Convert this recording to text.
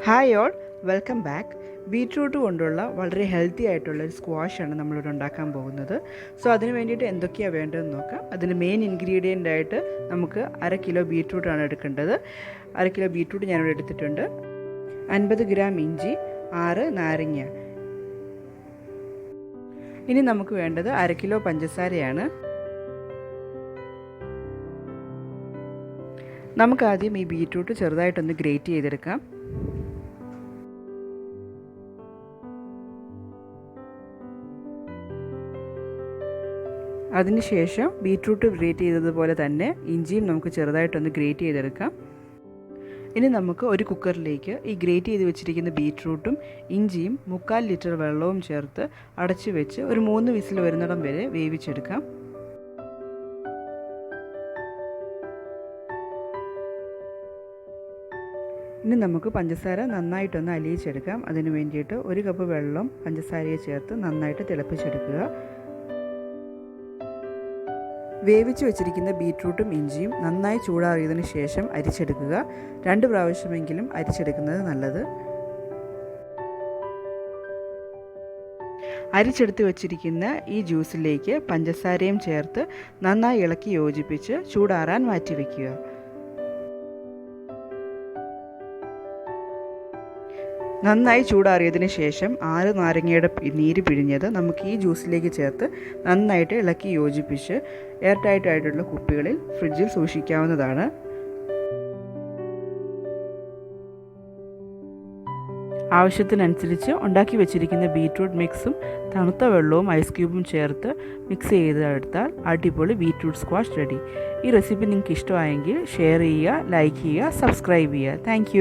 Hi all, welcome back. Beetroot കൊണ്ടുള്ള വളരെ healthy ആയിട്ടുള്ള ഒരു സ്ക്വാഷാണ് നമ്മളിവിടെ ഉണ്ടാക്കാൻ പോകുന്നത്. സോ അതിന് വേണ്ടിയിട്ട് എന്തൊക്കെയാണ് വേണ്ടതെന്ന് നോക്കാം. അതിന് മെയിൻ ഇൻഗ്രീഡിയൻ്റ് ആയിട്ട് നമുക്ക് 1/2 കിലോ ബീറ്റ്റൂട്ടാണ് എടുക്കേണ്ടത്. 1/2 കിലോ ബീറ്റ്റൂട്ട് ഞാനിവിടെ എടുത്തിട്ടുണ്ട്. 50 ഗ്രാം ഇഞ്ചി, 6 നാരങ്ങ. ഇനി നമുക്ക് വേണ്ടത് 1/2 കിലോ പഞ്ചസാരയാണ്. നമുക്കാദ്യം ഈ ബീറ്റ്റൂട്ട് ചെറുതായിട്ടൊന്ന് ഗ്രേറ്റ് ചെയ്തെടുക്കാം. അതിനുശേഷം ബീറ്റ്റൂട്ട് ഗ്രേറ്റ് ചെയ്തതുപോലെ തന്നെ ഇഞ്ചിയും നമുക്ക് ചെറുതായിട്ടൊന്ന് ഗ്രേറ്റ് ചെയ്തെടുക്കാം. ഇനി നമുക്ക് ഒരു കുക്കറിലേക്ക് ഈ ഗ്രേറ്റ് ചെയ്ത് വെച്ചിരിക്കുന്ന ബീറ്റ്റൂട്ടും ഇഞ്ചിയും 3/4 ലിറ്റർ വെള്ളവും ചേർത്ത് അടച്ചു വെച്ച് ഒരു 3 വിസിൽ വരുന്നിടം വരെ വേവിച്ചെടുക്കാം. ഇനി നമുക്ക് പഞ്ചസാര നന്നായിട്ടൊന്ന് അലിയിച്ചെടുക്കാം. അതിന് വേണ്ടിയിട്ട് 1 കപ്പ് വെള്ളം പഞ്ചസാരയെ ചേർത്ത് നന്നായിട്ട് തിളപ്പിച്ചെടുക്കുക. വേവിച്ച് വെച്ചിരിക്കുന്ന ബീറ്റ്റൂട്ടും ഇഞ്ചിയും നന്നായി ചൂടാറിയതിന് ശേഷം അരിച്ചെടുക്കുക. 2 പ്രാവശ്യമെങ്കിലും അരിച്ചെടുക്കുന്നത് നല്ലത്. അരിച്ചെടുത്ത് വെച്ചിരിക്കുന്ന ഈ ജ്യൂസിലേക്ക് പഞ്ചസാരയും ചേർത്ത് നന്നായി ഇളക്കി യോജിപ്പിച്ച് ചൂടാറാൻ മാറ്റിവെക്കുക. നന്നായി ചൂടാറിയതിന് ശേഷം 6 നാരങ്ങയുടെ നീര് പിഴിഞ്ഞത് നമുക്ക് ഈ ജ്യൂസിലേക്ക് ചേർത്ത് നന്നായിട്ട് ഇളക്കി യോജിപ്പിച്ച് എയർ ടൈറ്റ് ആയിട്ടുള്ള കുപ്പികളിൽ ഫ്രിഡ്ജിൽ സൂക്ഷിക്കാവുന്നതാണ്. ആവശ്യത്തിനനുസരിച്ച് ഉണ്ടാക്കി വെച്ചിരിക്കുന്ന ബീറ്റ്റൂട്ട് മിക്സും തണുത്ത വെള്ളവും ഐസ് ക്യൂബും ചേർത്ത് മിക്സ് ചെയ്തെടുത്താൽ അടിപൊളി ബീറ്റ്റൂട്ട് സ്ക്വാഷ് റെഡി. ഈ റെസിപ്പി നിങ്ങൾക്ക് ഇഷ്ടമായെങ്കിൽ ഷെയർ ചെയ്യുക, ലൈക്ക് ചെയ്യുക, സബ്സ്ക്രൈബ് ചെയ്യുക. താങ്ക്